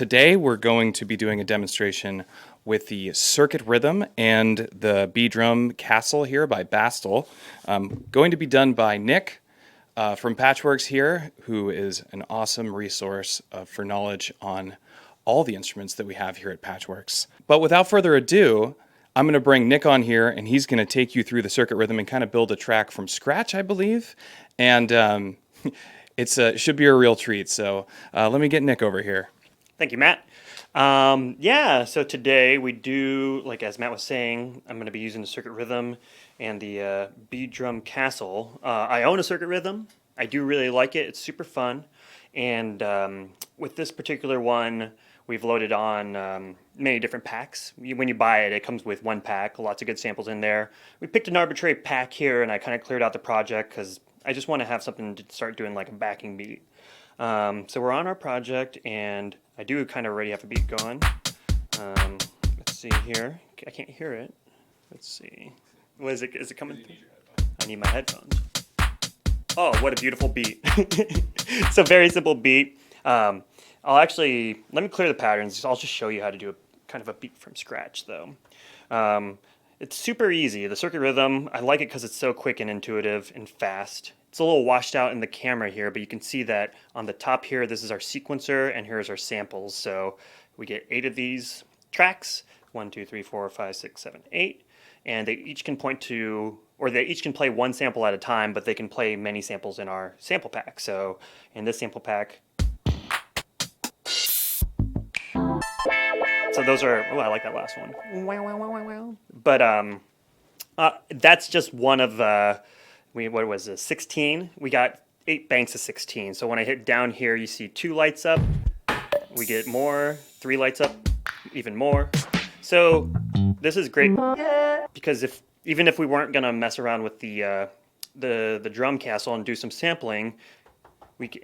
today we're going to be doing a demonstration with the Circuit Rhythm and the B-Drum Kastle here by Bastl. Going to be done by Nick from Patchwerks here, who is an awesome resource for knowledge on all the instruments that we have here at Patchwerks. But without further ado, I'm going to bring Nick on here, and he's going to take you through the Circuit Rhythm and kind of build a track from scratch, I believe. And it should be a real treat. So let me get Nick over here. Thank you, Matt. Yeah, so today we do, like as Matt was saying, I'm going to be using the Circuit Rhythm and the B-Drum Kastle. I own a Circuit Rhythm. I do really like it. It's super fun. And with this particular one, we've loaded on many different packs. When you buy it, it comes with one pack, lots of good samples in there. We picked an arbitrary pack here, and I kind of cleared out the project because I just want to have something to start doing like a backing beat. So we're on our project, and I do kind of already have a beat going. Let's see here. I can't hear it. Let's see. What is it? Is it coming? I need my headphones. Oh, what a beautiful beat. It's a very simple beat. Let me clear the patterns. I'll just show you how to do a kind of a beat from scratch, though. It's super easy. The Circuit Rhythm, I like it because it's so quick and intuitive and fast. It's a little washed out in the camera here, but you can see that on the top here, this is our sequencer, and here's our samples. So we get 8 of these tracks, 1, 2, 3, 4, 5, 6, 7, 8, and they each can point to, or they each can play one sample at a time, but they can play many samples in our sample pack. So in this sample pack, so those are, oh, I like that last one. But that's just one of, what was this, 16? We got 8 banks of 16. So when I hit down here, you see 2 lights up. We get more, 3 lights up, even more. So this is great because even if we weren't gonna mess around with the drum Kastle and do some sampling,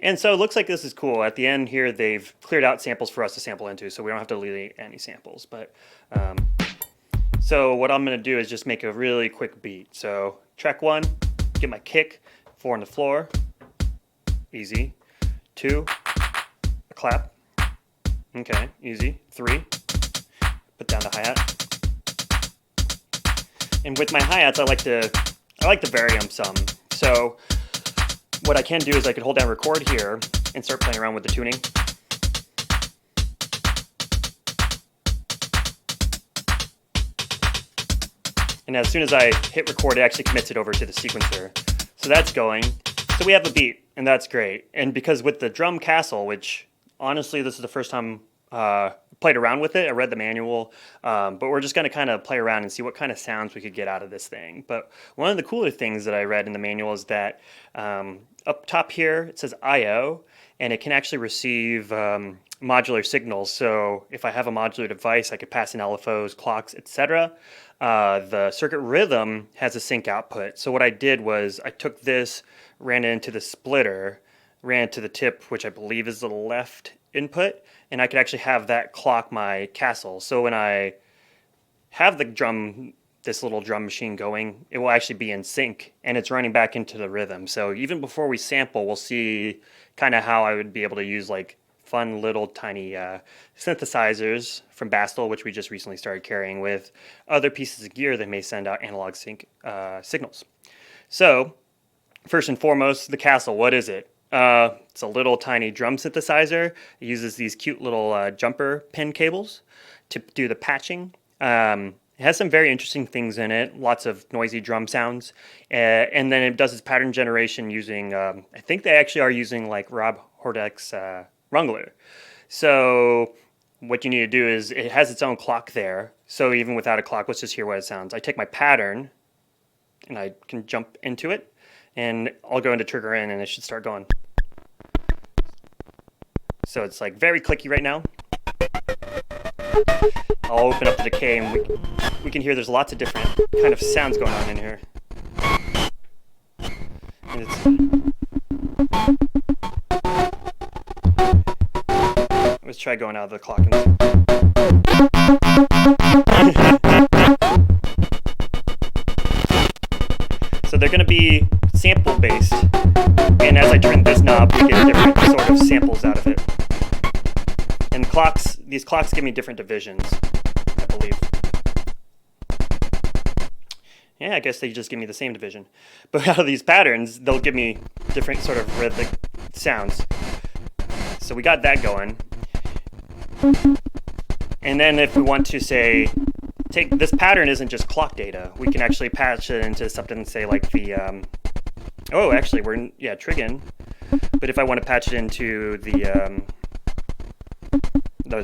and so it looks like this is cool. At the end here, they've cleared out samples for us to sample into, so we don't have to delete any samples. But so what I'm going to do is just make a really quick beat. So track 1, get my kick, 4 on the floor, easy. 2, a clap, okay, easy. 3, put down the hi-hat. And with my hi-hats, I like to vary them some. So what I can do is I could hold down record here and start playing around with the tuning. And as soon as I hit record, it actually commits it over to the sequencer. So that's going. So we have a beat, and that's great. And because with the drum Kastle, which honestly, this is the first time I played around with it. I read the manual, but we're just going to kind of play around and see what kind of sounds we could get out of this thing. But one of the cooler things that I read in the manual is that up top here, it says I/O, and it can actually receive modular signals. So if I have a modular device, I could pass in LFOs, clocks, etc. The Circuit Rhythm has a sync output. So what I did was I took this, ran it into the splitter, ran it to the tip, which I believe is the left input, and I could actually have that clock my Kastle. So when I have this little drum machine going, it will actually be in sync, and it's running back into the rhythm. So even before we sample, we'll see kind of how I would be able to use like fun little tiny synthesizers from Bastl, which we just recently started carrying, with other pieces of gear that may send out analog sync signals. So first and foremost, the Kastle, what is it? It's a little tiny drum synthesizer. It uses these cute little jumper pin cables to do the patching. It has some very interesting things in it, lots of noisy drum sounds, and then it does its pattern generation using, I think they actually are using like Rob Hordek's Wrangler. So what you need to do is, it has its own clock there, so even without a clock, let's just hear what it sounds. I take my pattern, and I can jump into it, and I'll go into trigger in, and it should start going. So it's like very clicky right now. I'll open up the decay, and we can hear there's lots of different kind of sounds going on in here. And let's try going out of the clock. So they're going to be sample based, and as I turn this knob, we get different sort of samples out of it. And clocks these clocks give me different divisions, I believe. Yeah, I guess they just give me the same division. But out of these patterns, they'll give me different sort of rhythmic sounds. So we got that going. And then if we want to say, take this pattern isn't just clock data. We can actually patch it into something, say like the, oh, actually we're, yeah, trig-in. But if I want to patch it into the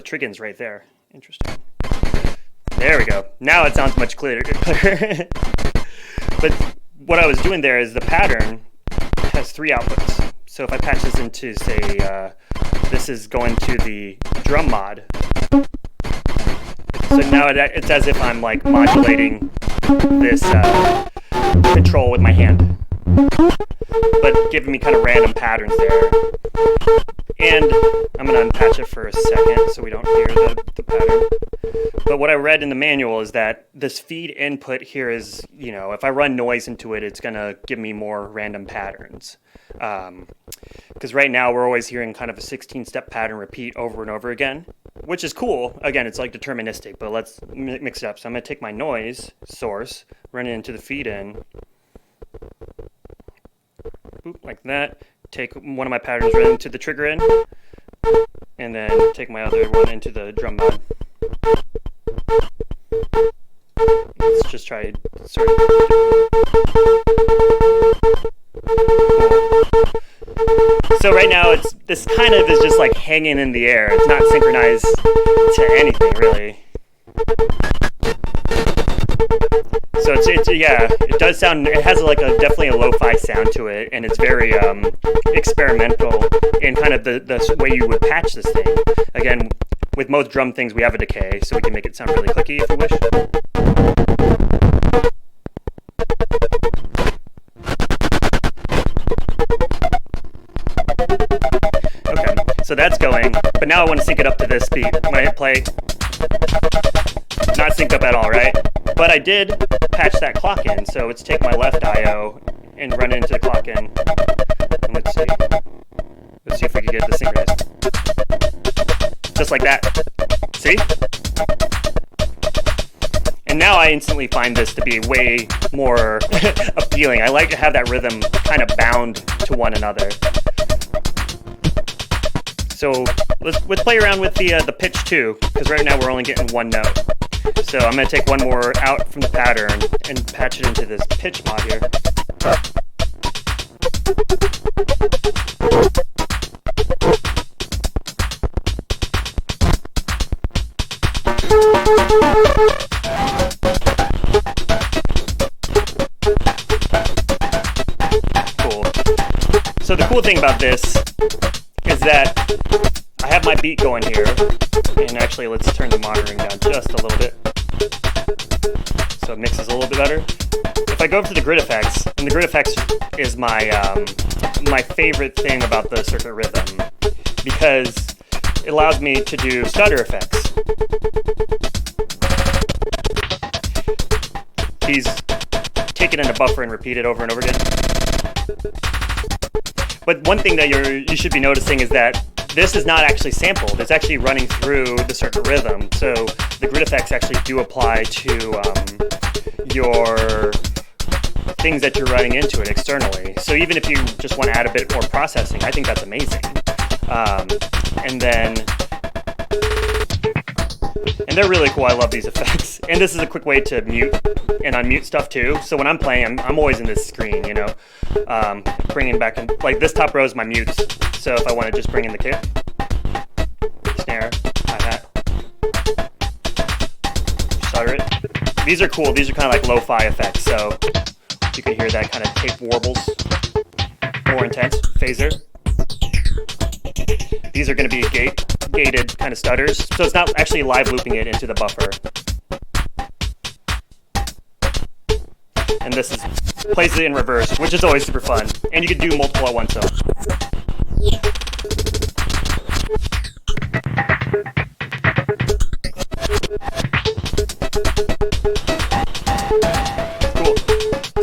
trig-in's right there. Interesting. There we go. Now it sounds much clearer. But what I was doing there is the pattern has 3 outputs. So if I patch this into, say, this is going to the drum mod. So now it's as if I'm like modulating this control with my hand, but giving me kind of random patterns there. And I'm going to unpatch it for a second so we don't hear the pattern. But what I read in the manual is that this feed input here is, you know, if I run noise into it, it's going to give me more random patterns. Because right now we're always hearing kind of a 16-step pattern repeat over and over again, which is cool. Again, it's like deterministic, but let's mix it up. So I'm going to take my noise source, run it into the feed in, boop, like that. Take one of my patterns right into the trigger in, and then take my other one into the drum mod. Let's just try sort of. So right now this kind of is just like hanging in the air. It's not synchronized to anything really. So it's yeah, it does sound. It has like definitely a lo-fi sound to it, and it's very experimental in kind of the way you would patch this thing. Again, with most drum things, we have a decay, so we can make it sound really clicky if you wish. Okay, so that's going, but now I want to sync it up to this beat. When I hit play, not synced up at all, right? But I did patch that clock in, so let's take my left I/O and run it into the clock in. And let's see if we can get this synchronized. Just like that. See? And now I instantly find this to be way more appealing. I like to have that rhythm kind of bound to one another. So let's play around with the pitch too, because right now we're only getting one note. So I'm going to take one more out from the pattern and patch it into this pitch mod here. Cool. So the cool thing about this is that I have my beat going here, and actually let's turn the monitoring down just a little bit so it mixes a little bit better. If I go over to the grid effects, and the grid effects is my my favorite thing about the Circuit Rhythm, because it allows me to do stutter effects. These take it in a buffer and repeat it over and over again. But one thing that you should be noticing is that this is not actually sampled. It's actually running through the Circuit Rhythm. So the grid effects actually do apply to your things that you're running into it externally. So even if you just want to add a bit more processing, I think that's amazing. And they're really cool. I love these effects. And this is a quick way to mute and unmute stuff too. So when I'm playing, I'm always in this screen, you know, bringing back in, like this top row is my mutes. So if I want to just bring in the kick, snare, hi-hat, stutter it. These are cool. These are kind of like lo-fi effects. So you can hear that kind of tape warbles, more intense, phaser. These are going to be gated kind of stutters, so it's not actually live looping it into the buffer. And this plays it in reverse, which is always super fun. And you can do multiple at once, so. Cool.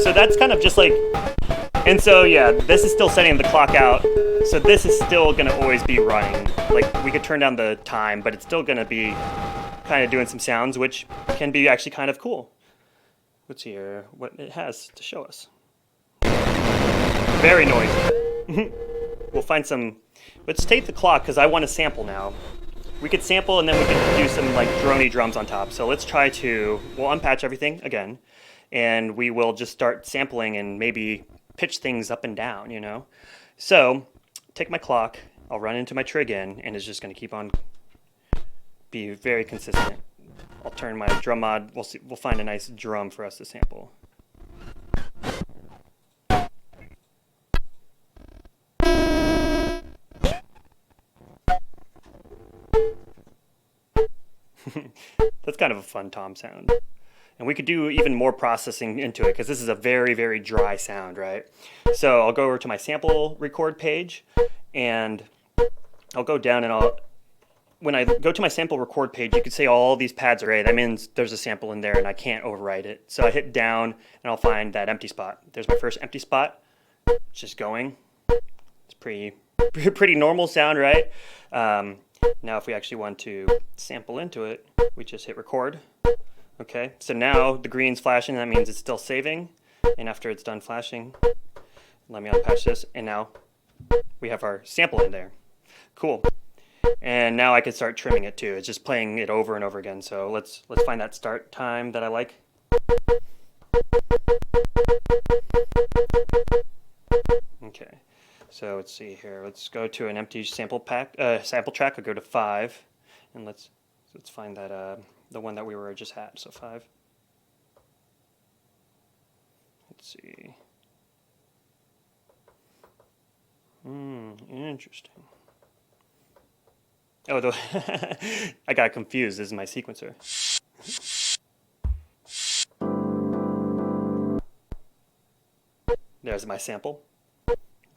So that's kind of just like And so yeah, this is still setting the clock out. So this is still gonna always be running. Like we could turn down the time, but it's still gonna be kind of doing some sounds, which can be actually kind of cool. Let's see here what it has to show us. Very noisy. We'll find some, let's take the clock because I want to sample now. We could sample and then we could do some like droney drums on top. So let's try to, we'll unpatch everything again and we will just start sampling and maybe pitch things up and down, you know? So take my clock, I'll run into my trig in and it's just going to keep on be very consistent. I'll turn my drum mod, we'll find a nice drum for us to sample. That's kind of a fun tom sound. And we could do even more processing into it because this is a very, very dry sound, right? So I'll go over to my sample record page and I'll go down and when I go to my sample record page, you can say all these pads are A. That means there's a sample in there and I can't overwrite it. So I hit down and I'll find that empty spot. There's my first empty spot. It's just going. It's pretty normal sound, right? Now if we actually want to sample into it, we just hit record. Okay, so now the green's flashing, that means it's still saving. And after it's done flashing, let me unpatch this, and now we have our sample in there. Cool. And now I can start trimming it too. It's just playing it over and over again. So let's find that start time that I like. Okay. So let's see here. Let's go to an empty sample track. I'll go to 5, and let's find that the one that we were just at. So 5. Let's see. Interesting. Oh, I got confused. This is my sequencer. There's my sample.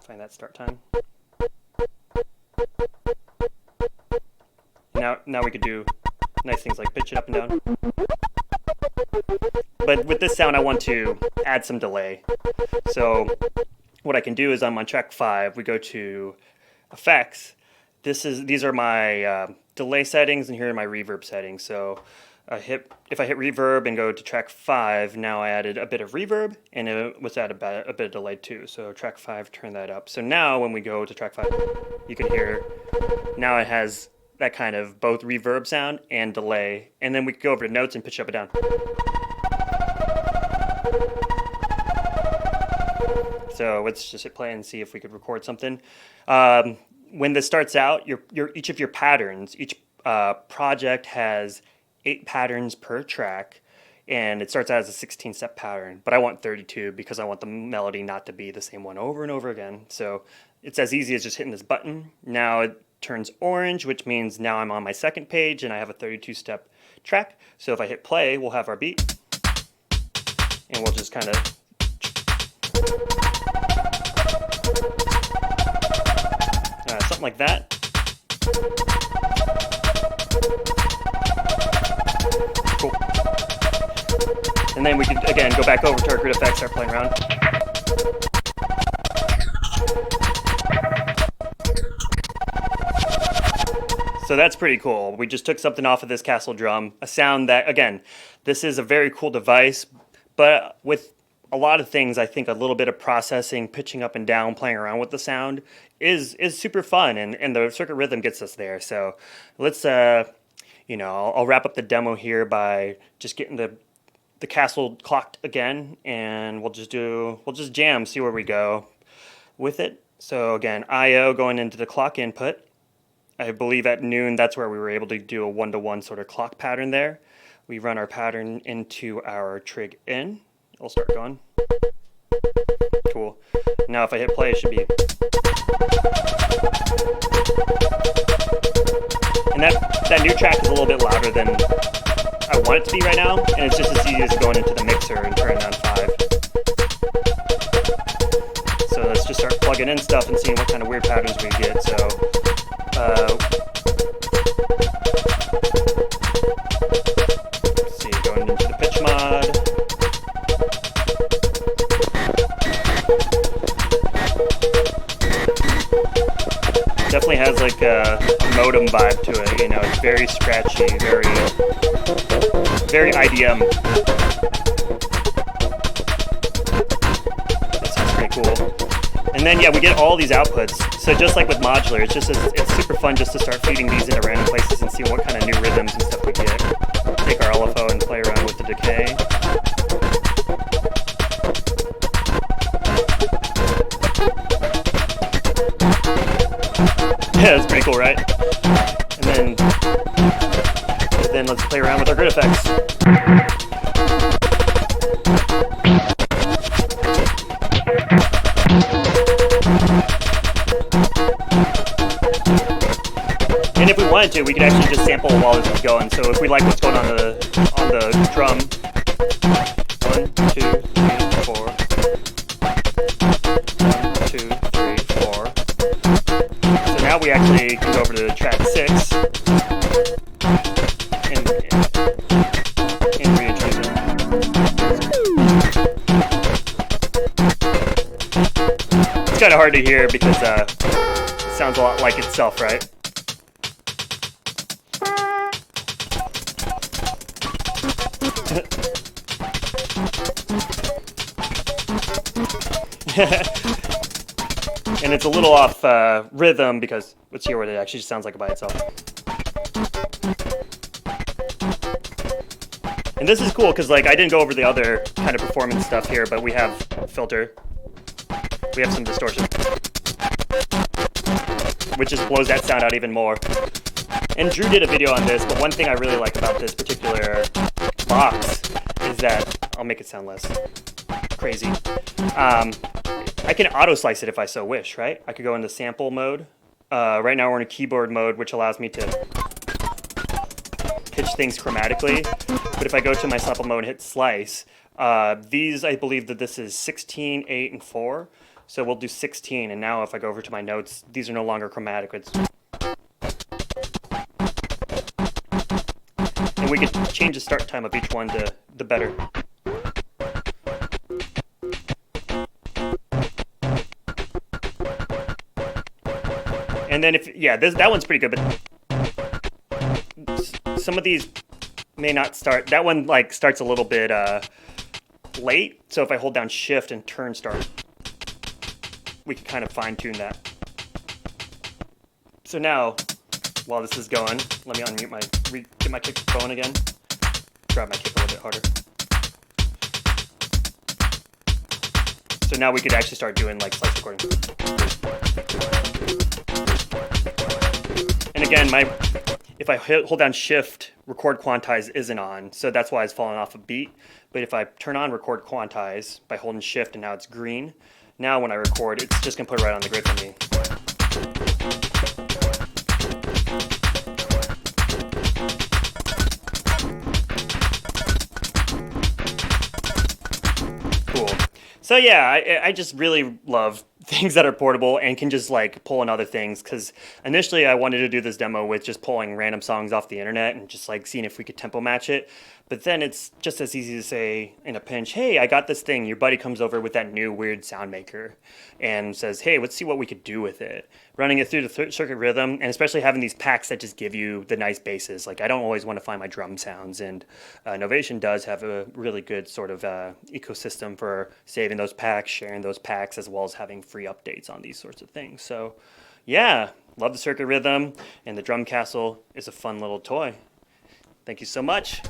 Find that start time. Now we could do nice things like pitch it up and down. But with this sound, I want to add some delay. So what I can do is I'm on track 5. We go to effects. These are my delay settings, and here are my reverb settings. So if I hit reverb and go to track 5, now I added a bit of reverb, and it was added a bit of delay too. So track 5, turn that up. So now when we go to track 5, you can hear, now it has that kind of both reverb sound and delay. And then we can go over to notes and pitch up and down. So let's just hit play and see if we could record something. When this starts out, each of your patterns, each project has 8 patterns per track, and it starts out as a 16-step pattern, but I want 32 because I want the melody not to be the same one over and over again. So it's as easy as just hitting this button. Now it turns orange, which means now I'm on my second page and I have a 32-step track. So if I hit play, we'll have our beat, and we'll just kind of something like that. Cool. And then we can, again, go back over to our grid effects, start playing around. So that's pretty cool. We just took something off of this Kastle drum, a sound that, again, this is a very cool device, but with a lot of things, I think a little bit of processing, pitching up and down, playing around with the sound is super fun, and the Circuit Rhythm gets us there. So let's, I'll wrap up the demo here by just getting the Kastle clocked again, and we'll just jam, see where we go with it. So again, I/O going into the clock input. I believe at noon, that's where we were able to do a 1-to-1 sort of clock pattern there. We run our pattern into our trig in. It'll start going. Cool. Now if I hit play, it should be. And that new track is a little bit louder than I want it to be right now, and it's just as easy as going into the mixer and turning on 5. So let's just start plugging in stuff and seeing what kind of weird patterns we get. So let's see, going into the pitch mod. Definitely has like a modem vibe to it, you know, it's very scratchy, very IDM. That sounds pretty cool. And then yeah, we get all these outputs. So just like with modular, it's super fun just to start feeding these into random places and see what kind of new rhythms and stuff we get. Take our LFO and play around with the decay. Yeah, that's pretty cool, right? And then let's play around with our grid effects. And if we wanted to, we could actually just sample while this is going. So if we like what's going on the drum, 1, 2, 3, 4. 1, 2, 3, 4. So now we actually can go over to track 6 and reintroduce it. It's kind of hard to hear because it sounds a lot like itself, right? And it's a little off rhythm because let's hear what it actually sounds like by itself. And this is cool because like I didn't go over the other kind of performance stuff here, but we have filter, we have some distortion, which just blows that sound out even more. And Drew did a video on this, but one thing I really like about this particular box is that I'll make it sound less crazy. I can auto slice it if I so wish, right? I could go into sample mode. Right now we're in a keyboard mode, which allows me to pitch things chromatically. But if I go to my sample mode and hit slice, these, I believe that this is 16, 8, and 4. So we'll do 16, and now if I go over to my notes, these are no longer chromatic. And we can change the start time of each one to the better. And then that one's pretty good, but some of these may not start. That one like starts a little bit late. So if I hold down Shift and turn start, we can kind of fine tune that. So now, while this is going, let me unmute get my kick going again. Grab my kick a little bit harder. So now we could actually start doing like slice recording. And again, if I hold down Shift, record quantize isn't on, so that's why it's falling off a beat. But if I turn on record quantize by holding Shift and now it's green, now when I record, it's just gonna put it right on the grid for me. Cool. So yeah, I just really love things that are portable and can just like pull in other things, because initially I wanted to do this demo with just pulling random songs off the internet and just like seeing if we could tempo match it. But then it's just as easy to say in a pinch, hey, I got this thing. Your buddy comes over with that new weird sound maker and says, hey, let's see what we could do with it. Running it through the Circuit Rhythm, and especially having these packs that just give you the nice basses. Like I don't always want to find my drum sounds, and Novation does have a really good sort of ecosystem for saving those packs, sharing those packs, as well as having free updates on these sorts of things. So yeah, love the Circuit Rhythm, and the Drum Castle is a fun little toy. Thank you so much.